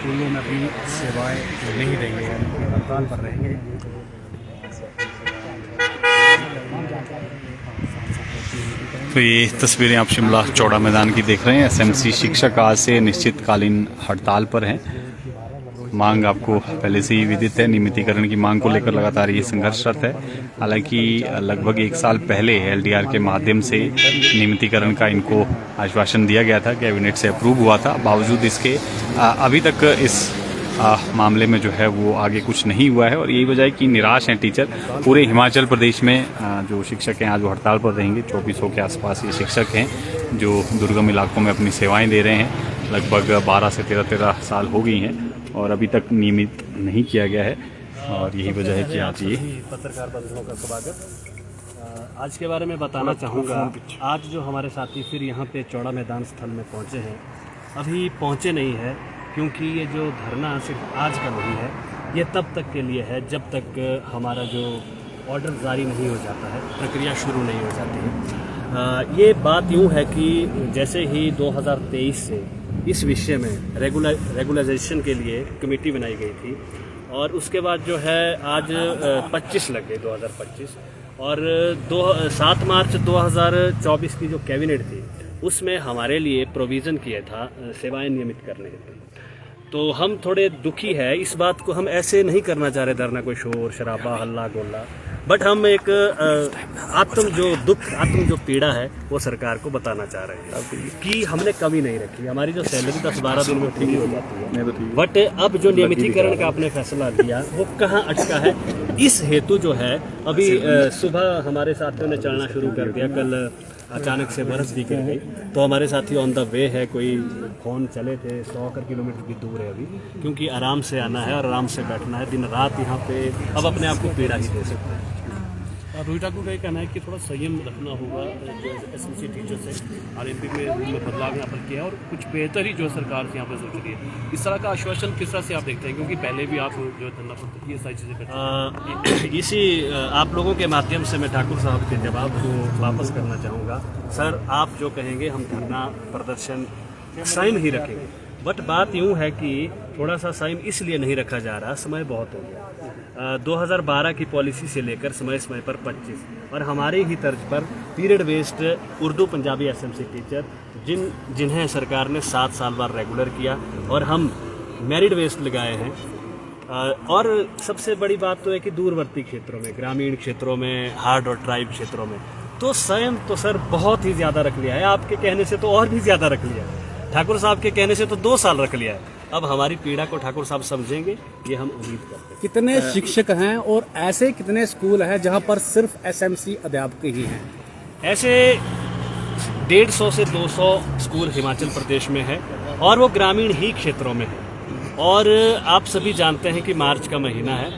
स्कूलों में अपनी सेवाएं नहीं देंगे, हड़ताल पर रहेंगे। तो ये तस्वीरें आप शिमला चौड़ा मैदान की देख रहे हैं। एसएमसी शिक्षक आज से निश्चितकालीन हड़ताल पर हैं। मांग आपको पहले से ही विदित है। नियमितीकरण की मांग को लेकर लगातार ये संघर्षरत है। हालांकि लगभग 1 साल पहले एलडीआर के माध्यम से नियमितीकरण का इनको आश्वासन दिया गया था, कैबिनेट से अप्रूव हुआ था। बावजूद इसके अभी तक इस मामले में जो है वो आगे कुछ नहीं हुआ है और यही वजह है कि निराश हैं टीचर। पूरे हिमाचल प्रदेश में जो शिक्षक हैं आज वो हड़ताल पर रहेंगे। 2400 के आसपास ये शिक्षक हैं जो दुर्गम इलाकों में अपनी सेवाएं दे रहे हैं। लगभग 12 से 13 साल हो गई हैं और अभी तक नियमित नहीं किया गया है और यही वजह है कि आज ये पत्रकार बंधुओं का स्वागत। आज के बारे में बताना चाहूँगा। आज जो हमारे साथी फिर यहाँ पे चौड़ा मैदान स्थल में पहुँचे हैं, अभी पहुँचे नहीं है क्योंकि ये जो धरना सिर्फ आज का नहीं है, ये तब तक के लिए है जब तक हमारा जो ऑर्डर जारी नहीं हो जाता है, प्रक्रिया शुरू नहीं हो जाती है। ये बात यूँ है कि जैसे ही 2023 से इस विषय में रेगुलराइजेशन के लिए कमेटी बनाई गई थी और उसके बाद जो है आज 25 लग गए 2025 और 7 मार्च 2024 की जो कैबिनेट थी उसमें हमारे लिए प्रोविज़न किया था सेवाएं नियमित करने के। तो हम थोड़े दुखी है इस बात को। हम ऐसे नहीं करना चाह रहे धरना, कोई शोर शराबा हल्ला गोला, बट हम एक आत्म जो पीड़ा है वो सरकार को बताना चाह रहे हैं कि हमने कमी नहीं रखी। हमारी जो सैलरी 10-12 दिन में पूरी हो जाती है, बट अब जो नियमितीकरण का आपने फैसला लिया वो कहाँ अटका है, इस हेतु जो है अभी सुबह हमारे साथियों ने चलना शुरू कर दिया। कल अचानक से बरस भी गिर गई तो हमारे साथी ऑन द वे है, कोई फ़ोन चले थे 100 किलोमीटर की दूर है अभी, क्योंकि आराम से आना है और आराम से बैठना है दिन रात यहाँ पे। अब अपने आप को पीड़ा ही दे सकते हैं। रोहित ठाकुर का ये कहना है कि थोड़ा संयम रखना होगा जो एसएमसी टीचर से। आरएमपी में बदलाव यहाँ पर किया और कुछ बेहतर ही जो सरकार यहाँ पर सोच रही है। इस तरह का आश्वासन किस तरह से आप देखते हैं, क्योंकि पहले भी आप जो धरना पर ये सारी चीज़ें करते हैं। इसी आप लोगों के माध्यम से मैं ठाकुर साहब के जवाब को वापस करना चाहूँगा। सर, आप जो कहेंगे हम धरना प्रदर्शन संयम ही रखेंगे, बट बात यूँ है कि थोड़ा सा संयम इसलिए नहीं रखा जा रहा, समय बहुत हो गया। 2012 की पॉलिसी से लेकर समय समय पर 25 और हमारे ही तर्ज पर period based Urdu Punjabi SMC teacher जिन्हें सरकार ने 7 साल बाद रेगुलर किया और हम मेरिट बेस्ड लगाए हैं। और सबसे बड़ी बात तो है कि दूरवर्ती क्षेत्रों में, ग्रामीण क्षेत्रों में, हार्ड और ट्राइब क्षेत्रों में तो संयम तो सर बहुत ही ज़्यादा रख लिया है। आपके कहने से तो और भी ज़्यादा रख लिया है, ठाकुर साहब के कहने से तो 2 साल रख लिया है। अब हमारी पीड़ा को ठाकुर साहब समझेंगे, ये हम उम्मीद करते हैं। कितने शिक्षक हैं और ऐसे कितने स्कूल हैं जहां पर सिर्फ एसएमसी अध्यापक ही हैं? ऐसे 150 से 200 स्कूल हिमाचल प्रदेश में है और वो ग्रामीण ही क्षेत्रों में है। और आप सभी जानते हैं कि मार्च का महीना है,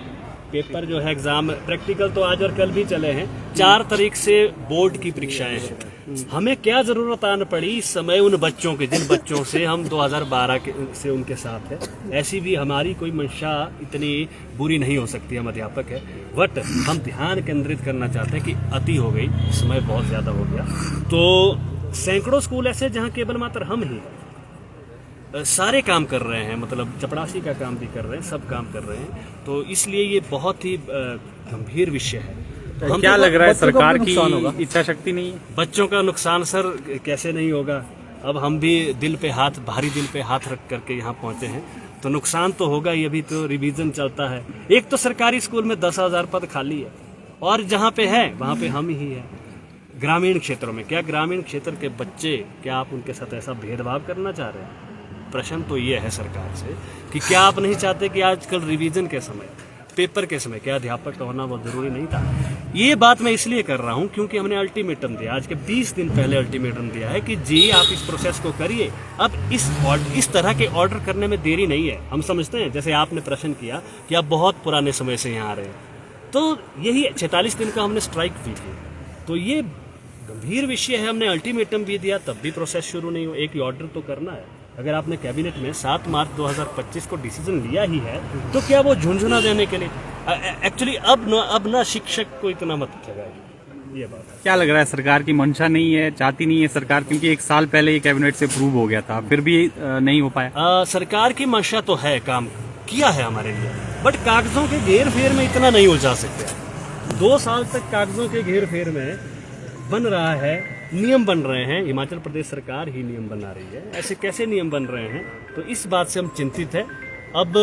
पेपर जो है एग्ज़ाम प्रैक्टिकल तो आज और कल भी चले हैं, 4 तारीख से बोर्ड की परीक्षाएं हैं। हमें क्या ज़रूरत आन पड़ी इस समय उन बच्चों के, जिन बच्चों से हम 2012 से उनके साथ है। ऐसी भी हमारी कोई मंशा इतनी बुरी नहीं हो सकती, हम अध्यापक है, बट हम ध्यान केंद्रित करना चाहते हैं कि अति हो गई, समय बहुत ज़्यादा हो गया। तो सैकड़ों स्कूल ऐसे जहाँ केवल मात्र हम ही सारे काम कर रहे हैं, मतलब चपड़ासी का काम भी कर रहे हैं, सब काम कर रहे हैं। तो इसलिए ये बहुत ही गंभीर विषय है। तो क्या लग रहा है सरकार की इच्छा शक्ति नहीं है? बच्चों का नुकसान सर कैसे नहीं होगा। अब हम भी भारी दिल पे हाथ रख करके यहाँ पहुँचे हैं तो नुकसान तो होगा ही। अभी तो रिवीजन चलता है। एक तो सरकारी स्कूल में 10,000 पद खाली है और जहाँ पे है वहाँ पे हम ही हैं। ग्रामीण क्षेत्रों में क्या, ग्रामीण क्षेत्र के बच्चे, क्या आप उनके साथ ऐसा भेदभाव करना चाह रहे हैं? प्रश्न तो ये है सरकार से कि क्या आप नहीं चाहते कि आजकल रिवीजन के समय, पेपर के समय क्या अध्यापक का होना बहुत ज़रूरी नहीं था? ये बात मैं इसलिए कर रहा हूँ क्योंकि हमने अल्टीमेटम दिया, आज के 20 दिन पहले अल्टीमेटम दिया है कि जी आप इस प्रोसेस को करिए। अब इस तरह के ऑर्डर करने में देरी नहीं है। हम समझते हैं, जैसे आपने प्रश्न किया कि आप बहुत पुराने समय से यहाँ आ रहे हैं, तो यही 46 दिन का हमने स्ट्राइक भी की। तो ये गंभीर विषय है। हमने अल्टीमेटम भी दिया, तब भी प्रोसेस शुरू नहीं हो। एक ऑर्डर तो करना है। अगर आपने कैबिनेट में 7 मार्च 2025 को डिसीजन लिया ही है तो क्या वो झुंझुना देने के लिए? एक्चुअली अब ना शिक्षक को इतना मत लगाइए। ये बात है। क्या लग रहा है, सरकार की मंशा नहीं है, चाहती नहीं है सरकार, क्योंकि एक साल पहले ये कैबिनेट से अप्रूव हो गया था, फिर भी नहीं हो पाया? सरकार की मंशा तो है, काम किया है हमारे लिए, बट कागजों के घेर फेर में इतना नहीं उलझा सकते। 2 साल तक कागजों के घेर फेर में बन रहा है, नियम बन रहे हैं, हिमाचल प्रदेश सरकार ही नियम बना रही है, ऐसे कैसे नियम बन रहे हैं, तो इस बात से हम चिंतित है। अब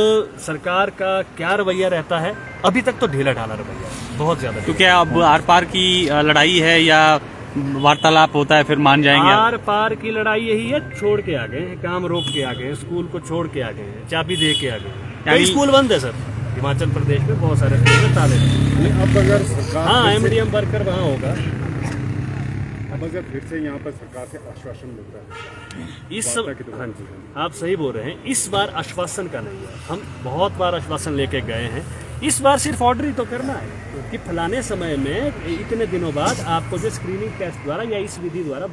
सरकार का क्या रवैया रहता है, अभी तक तो ढीला ढाला रवैया है, बहुत ज्यादा। तो क्या अब आर पार की लड़ाई है या वार्तालाप होता है फिर मान जाएंगे? आर पार की लड़ाई यही है, छोड़ के आ गए हैं, काम रोक के आ गए हैं, स्कूल को छोड़ के आ गए हैं, चाबी दे के आ गए हैं। कई स्कूल बंद है सर, हिमाचल प्रदेश में बहुत सारे स्कूल में ताले हैं। अब अगर सरकार हाँ, एमडीएम वर्कर वहाँ होगा। अब अगर फिर से यहाँ पर सरकार से आश्वासन मिल रहा है इस सब, हाँ जी, आप सही बोल रहे हैं, इस बार आश्वासन का नहीं है। हम बहुत बार आश्वासन लेके गए हैं, इस बार सिर्फ ऑर्डर ही तो करना है कि फलाने समय में इतने दिनों बाद आपको जो स्क्रीनिंग टेस्ट द्वारा या इस विधि द्वारा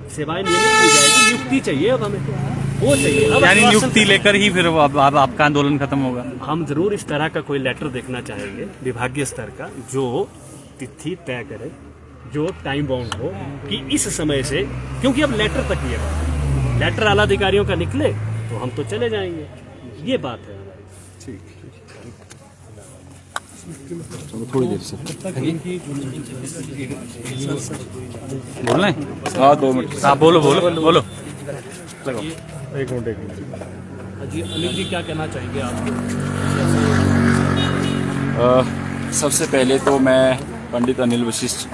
सेवाएं नियमित की जाएगी। नियुक्ति चाहिए, अब हमें वो चाहिए। अब यानी नियुक्ति लेकर ही फिर अब आपका आंदोलन खत्म होगा? हम जरूर इस तरह का कोई लेटर देखना चाहेंगे विभागीय स्तर का, जो तिथि तय करे, जो टाइम बाउंड हो कि इस समय से, क्योंकि अब लेटर तक ये बात है, लेटर आला अधिकारियों का निकले तो हम तो चले जाएंगे, ये बात है हमारी। थोड़ी देर से बोलना है? हाँ, 2 मिनट। हाँ, बोलो बोलो बोलो। एक मिनट। जी अनिल जी, क्या कहना चाहेंगे आप? सबसे पहले तो मैं पंडित अनिल वशिष्ठ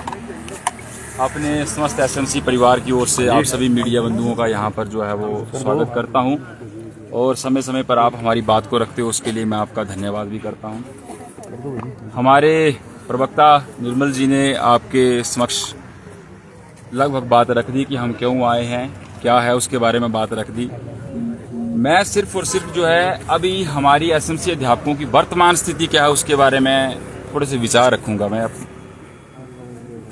अपने समस्त एसएमसी परिवार की ओर से आप सभी मीडिया बंधुओं का यहाँ पर जो है वो स्वागत करता हूँ, और समय समय पर आप हमारी बात को रखते हो उसके लिए मैं आपका धन्यवाद भी करता हूँ। हमारे प्रवक्ता निर्मल जी ने आपके समक्ष लगभग बात रख दी कि हम क्यों आए हैं, क्या है, उसके बारे में बात रख दी। मैं सिर्फ और सिर्फ जो है अभी हमारी एसएमसी अध्यापकों की वर्तमान स्थिति क्या है उसके बारे में थोड़े से विचार रखूंगा। मैं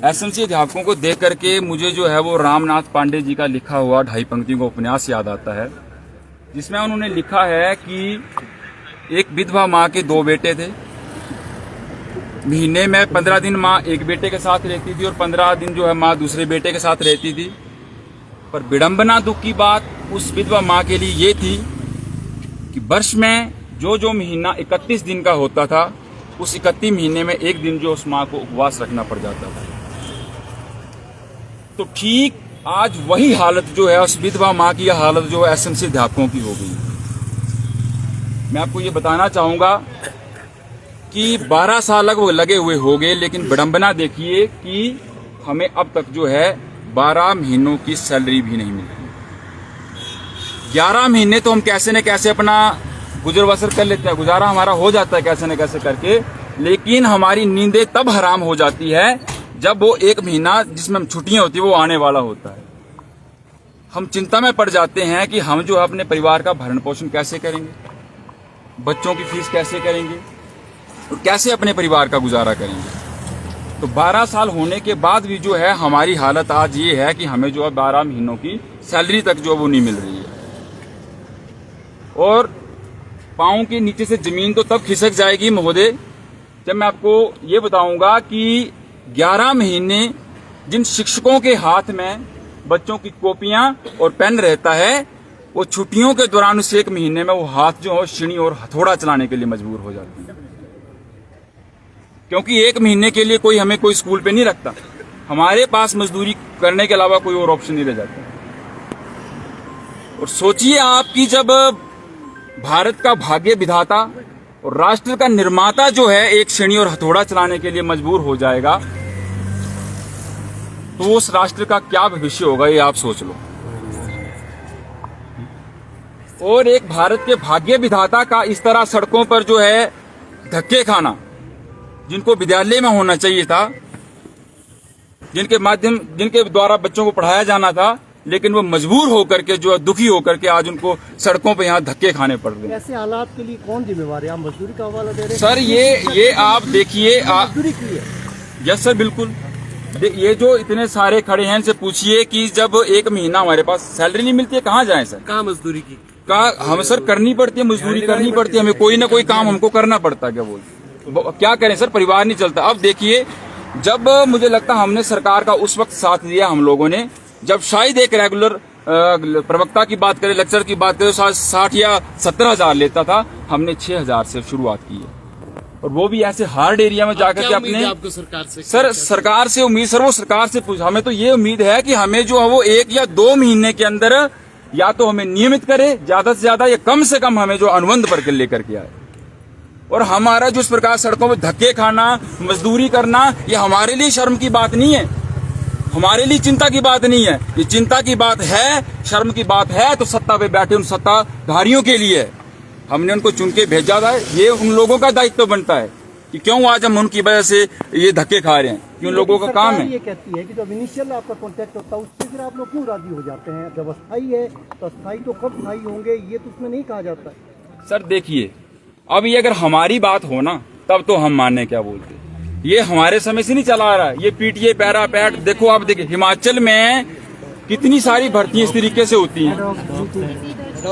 एसएमसी अध्यापकों को देख करके मुझे जो है वो रामनाथ पांडे जी का लिखा हुआ 2.5 पंक्तियों का उपन्यास याद आता है, जिसमें उन्होंने लिखा है कि एक विधवा माँ के 2 बेटे थे। महीने में 15 दिन माँ एक बेटे के साथ रहती थी और 15 दिन जो है माँ दूसरे बेटे के साथ रहती थी। पर विडंबना दुख की बात उस विधवा माँ के लिए ये थी कि वर्ष में जो महीना 31 दिन का होता था, उस 31 महीने में एक दिन जो उस माँ को उपवास रखना पड़ जाता था। तो ठीक आज वही हालत जो है उस विधवा माँ की हालत जो एसएमसी अध्यापकों की हो गई। मैं आपको ये बताना चाहूंगा कि 12 साल लगे हुए हो गए, लेकिन विडंबना देखिए कि हमें अब तक जो है 12 महीनों की सैलरी भी नहीं मिल रही। 11 महीने तो हम कैसे न कैसे अपना गुजर बसर कर लेते हैं, गुजारा हमारा हो जाता है कैसे न कैसे करके, लेकिन हमारी नींदें तब हराम हो जाती है जब वो 1 महीना जिसमें हम छुट्टियां होती है वो आने वाला होता है। हम चिंता में पड़ जाते हैं कि हम जो है अपने परिवार का भरण पोषण कैसे करेंगे, बच्चों की फीस कैसे करेंगे और कैसे अपने परिवार का गुजारा करेंगे। तो 12 साल होने के बाद भी जो है हमारी हालत आज ये है कि हमें जो है 12 महीनों की सैलरी तक जो वो नहीं मिल रही है, और पाँव के नीचे से जमीन तो तब खिसक जाएगी महोदय जब मैं आपको ये बताऊंगा कि 11 महीने जिन शिक्षकों के हाथ में बच्चों की कॉपियां और पेन रहता है, वो छुट्टियों के दौरान उस 1 महीने में वो हाथ जो है छीनी और हथौड़ा चलाने के लिए मजबूर हो जाती है, क्योंकि 1 महीने के लिए कोई हमें कोई स्कूल पे नहीं रखता। हमारे पास मजदूरी करने के अलावा कोई और ऑप्शन नहीं रह जाता। और सोचिए आपकी जब भारत का भाग्य विधाता और राष्ट्र का निर्माता जो है एक छेनी और हथौड़ा चलाने के लिए मजबूर हो जाएगा, तो उस राष्ट्र का क्या भविष्य होगा ये आप सोच लो। और एक भारत के भाग्य विधाता का इस तरह सड़कों पर जो है धक्के खाना, जिनको विद्यालय में होना चाहिए था, जिनके द्वारा बच्चों को पढ़ाया जाना था, लेकिन वो मजबूर होकर के जो दुखी होकर के आज उनको सड़कों पे यहाँ धक्के खाने पड़ रहे हैं। ऐसे हालात के लिए कौन जिम्मेवार है? आप मजदूरी का हवाला दे रहे हैं सर। ये आप देखिए, मजदूरी की है। यस सर, बिल्कुल। ये जो इतने सारे खड़े हैं इनसे पूछिए कि जब 1 महीना हमारे पास सैलरी नहीं मिलती है, कहाँ जाए सर? कहाँ मजदूरी की? हम सर करनी पड़ती है, मजदूरी करनी पड़ती है, हमें कोई ना कोई काम हमको करना पड़ता है। क्या करें सर, परिवार नहीं चलता। अब देखिए जब मुझे लगता है हमने सरकार का उस वक्त साथ दिया हम लोगों ने, जब शायद एक रेगुलर प्रवक्ता की बात करें, लेक्चर की बात करें, 60 या 70 हजार लेता था, हमने 6000 से शुरुआत की है। और वो भी ऐसे हार्ड एरिया में जाकर के अपने आपको सरकार से? सर सरकार से उम्मीद, सर वो सरकार से पूछ, हमें तो ये उम्मीद है कि हमें जो है वो 1 या 2 महीने के अंदर या तो हमें नियमित करे ज्यादा से ज्यादा, या कम से कम हमें जो अनुबंध पर लेकर के आए। और हमारा जो इस प्रकार सड़कों में धक्के खाना, मजदूरी करना, ये हमारे लिए शर्म की बात नहीं है, हमारे लिए चिंता की बात नहीं है। ये चिंता की बात है, शर्म की बात है तो सत्ता पे बैठे उन सत्ताधारियों के लिए है। हमने उनको चुन के भेजा था, ये उन लोगों का दायित्व बनता है कि क्यों आज हम उनकी वजह से ये धक्के खा रहे हैं, कि उन लोगों का काम है। ये कहती है कि जब इनिशियल आपका कॉन्टैक्ट होता है उससे फिर आप लोग क्यों राजी हो जाते हैं? जब अस्थायी है तो अस्थायी तो कब स्थायी होंगे ये तो उसमें नहीं कहा जाता है। सर देखिए, अब ये अगर हमारी बात हो ना तब तो हम मानने क्या बोलते, ये हमारे समय से नहीं चला आ रहा है। ये पीटीए पैरा पैट देखो, आप देखिए हिमाचल में कितनी सारी भर्तियां इस तरीके से होती हैं।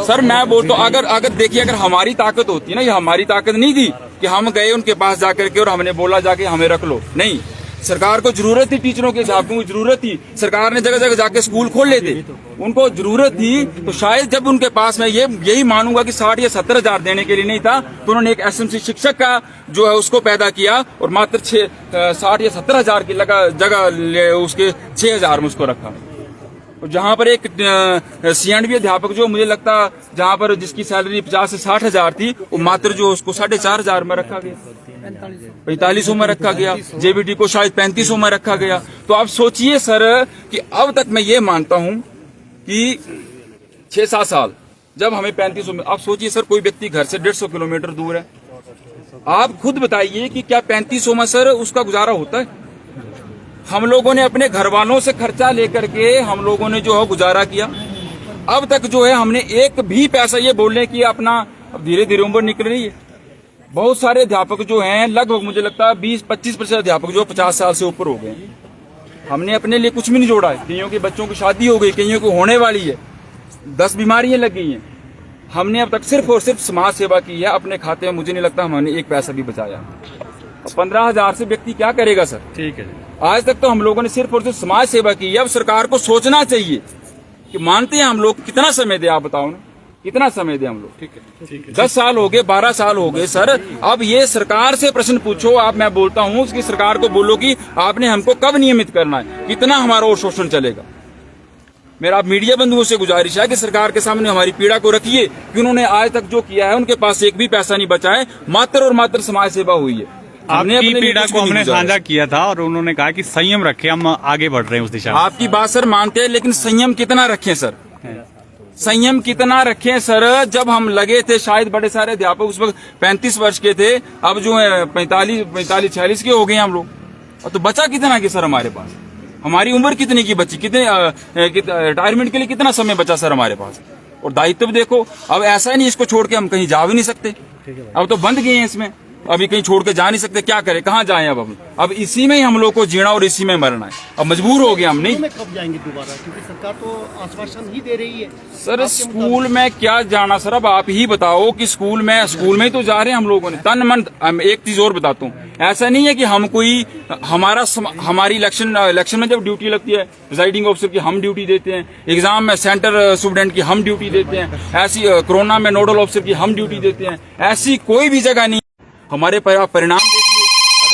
सर मैं बोलता हूँ, अगर देखिए, अगर हमारी ताकत होती ना, ये हमारी ताकत नहीं थी कि हम गए उनके पास जाकर के और हमने बोला जाके हमें रख लो, नहीं। सरकार को जरूरत थी, टीचरों के अध्यापकों को जरूरत थी, सरकार ने जगह जगह जाके स्कूल खोल लेते, उनको जरूरत थी। तो शायद जब उनके पास मैं यही मानूंगा कि 60 या 70 हजार देने के लिए नहीं था, तो उन्होंने एक एसएमसी शिक्षक का जो है उसको पैदा किया और मात्र 60 या 70 हजार की जगह उसके 6000 में उसको रखा। और जहां पर एक सीएंडबी अध्यापक जो मुझे लगता जहां पर जिसकी सैलरी 50 से 60 हजार थी, वो मात्र जो उसको 4500 में रखा गया, 4500 में रखा गया। जेबीटी को शायद 3500 में रखा गया। तो आप सोचिए सर कि अब तक मैं ये मानता हूं कि 6-7 साल जब हमें 3500 में, आप सोचिए सर कोई व्यक्ति घर से 150 किलोमीटर दूर है, आप खुद बताइए कि क्या 3500 में सर उसका गुजारा होता है? हम लोगों ने अपने घर वालों से खर्चा लेकर के हम लोगों ने जो है गुजारा किया। अब तक जो है हमने एक भी पैसा, ये बोलने की अपना, अब धीरे धीरे उम्र निकल रही है। बहुत सारे अध्यापक जो हैं, लगभग मुझे लगता है 20-25% अध्यापक जो 50 साल से ऊपर हो गए। हमने अपने लिए कुछ भी नहीं जोड़ा है। कईयों के बच्चों की शादी हो गई, कईयों को होने वाली है, 10 बीमारियां लग गई हैं। हमने अब तक सिर्फ और सिर्फ समाज सेवा की है अपने खाते में। मुझे नहीं लगता हमने एक पैसा भी बचाया। 15,000 से व्यक्ति क्या करेगा सर? ठीक है। आज तक तो हम लोगों ने सिर्फ और सिर्फ समाज सेवा की है। अब सरकार को सोचना चाहिए कि मानते हैं हम लोग, कितना समय दे, आप बताओ ना, कितना समय दे हम लोग? ठीक है। 10 साल हो गए, 12 साल हो गए सर। अब ये सरकार से प्रश्न पूछो आप, मैं बोलता हूँ कि सरकार को बोलो कि आपने हमको कब नियमित करना है, कितना हमारा और शोषण चलेगा। मेरा मीडिया बंधुओं से गुजारिश है कि सरकार के सामने हमारी पीड़ा को रखिए कि उन्होंने आज तक जो किया है उनके पास एक भी पैसा नहीं बचा है, मात्र और मात्र समाज सेवा हुई है। आपकी पीड़ा को हमने साझा किया था और उन्होंने कहा कि संयम रखे, हम आगे बढ़ रहे हैं उस दिशा में। आपकी बात सर मानते हैं, लेकिन संयम कितना रखें सर? संयम कितना रखें सर? जब हम लगे थे, शायद बड़े सारे अध्यापक उस वक्त 35 वर्ष के थे, अब जो है 45-46 के हो गए हम लोग। तो बचा कितना की सर हमारे पास? हमारी उम्र कितने की बची? रिटायरमेंट के लिए कितना समय बचा सर हमारे पास? और दायित्व देखो, अब ऐसा नहीं इसको छोड़ के हम कहीं जा भी नहीं सकते। अब तो बंद गए हैं इसमें, अभी कहीं छोड़ के जा नहीं सकते। क्या करें, कहाँ जाएं? अब इसी में ही हम लोग को जीना और इसी में मरना है। अब मजबूर हो गए हम। नहीं कब जाएंगे दोबारा, क्योंकि सरकार तो आश्वासन ही दे रही है सर। स्कूल में क्या जाना सर? अब आप ही बताओ कि स्कूल में ही तो जा रहे हैं हम लोगों ने तन मन। एक चीज और बताता हूँ, ऐसा नहीं है कि हम कोई हमारी इलेक्शन में जब ड्यूटी लगती है प्रिजाइडिंग ऑफिसर की, हम ड्यूटी देते हैं। एग्जाम में सेंटर स्टूडेंट की हम ड्यूटी देते हैं। ऐसी कोरोना में नोडल ऑफिसर की हम ड्यूटी देते हैं। ऐसी कोई भी जगह नहीं। हमारे परिणाम देखिए,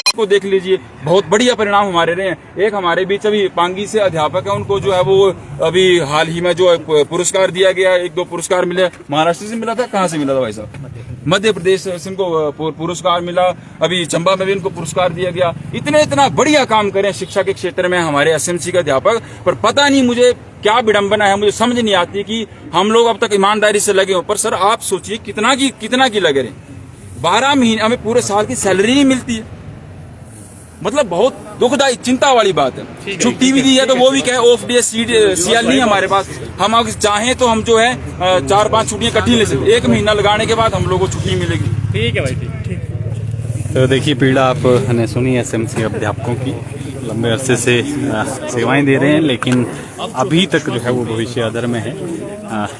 आपको देख लीजिए, बहुत बढ़िया परिणाम हमारे रहे हैं। एक हमारे बीच अभी पांगी से अध्यापक है, उनको जो है वो अभी हाल ही में जो है पुरस्कार दिया गया, 1-2 पुरस्कार मिले। महाराष्ट्र से मिला था, कहाँ से मिला था भाई साहब? मध्य प्रदेश से इनको पुरस्कार मिला। अभी चंबा में भी इनको पुरस्कार दिया गया। इतना बढ़िया काम करें शिक्षा के क्षेत्र में हमारे एसएमसी के अध्यापक, पर पता नहीं मुझे क्या विडंबना है, मुझे समझ नहीं आती कि हम लोग अब तक ईमानदारी से लगे हो। पर सर आप सोचिए कितना की लगे रहे। 12 महीने हमें पूरे साल की सैलरी नहीं मिलती है। मतलब बहुत दुखदायी, चिंता वाली बात है। छुट्टी भी दी है तो वो भी कहे ऑफ डे सीएल नहीं हमारे पास। हम अगर चाहें तो हम जो है 4-5 छुट्टियां इकट्ठी ले सकते। 1 महीना लगाने के बाद हम लोगों को छुट्टी मिलेगी। ठीक है भाई, ठीक। तो देखिए, पीड़ा आपने सुनी एसएमसी अध्यापकों की। लंबे अरसे से सेवाएं दे रहे हैं, लेकिन अभी तक जो है वो भविष्य अदर में है।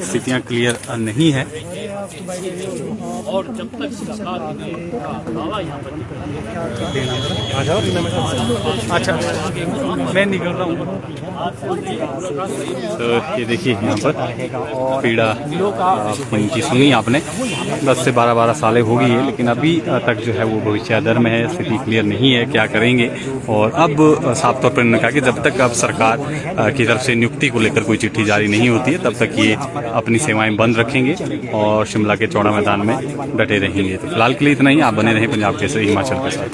स्थितियां क्लियर नहीं है। और जब तक सरकार दावा यहाँ पर मैं निकल रहा हूँ। तो ये देखिए यहाँ पर पीड़ा इनकी सुनी आपने, 10 से 12 सालें हो गई है, लेकिन अभी तक जो है वो भविष्याधर में है, स्थिति क्लियर नहीं है क्या करेंगे। और अब साफ तौर पर उन्होंने कहा कि जब तक अब सरकार की तरफ से नियुक्ति को लेकर कोई चिट्ठी जारी नहीं होती है तब तक ये अपनी सेवाएं बंद रखेंगे और शिमला के चौड़ा मैदान में डटे रहेंगे। तो फिलहाल के लिए इतना ही। आप बने रहें पंजाब केसरी हिमाचल के साथ।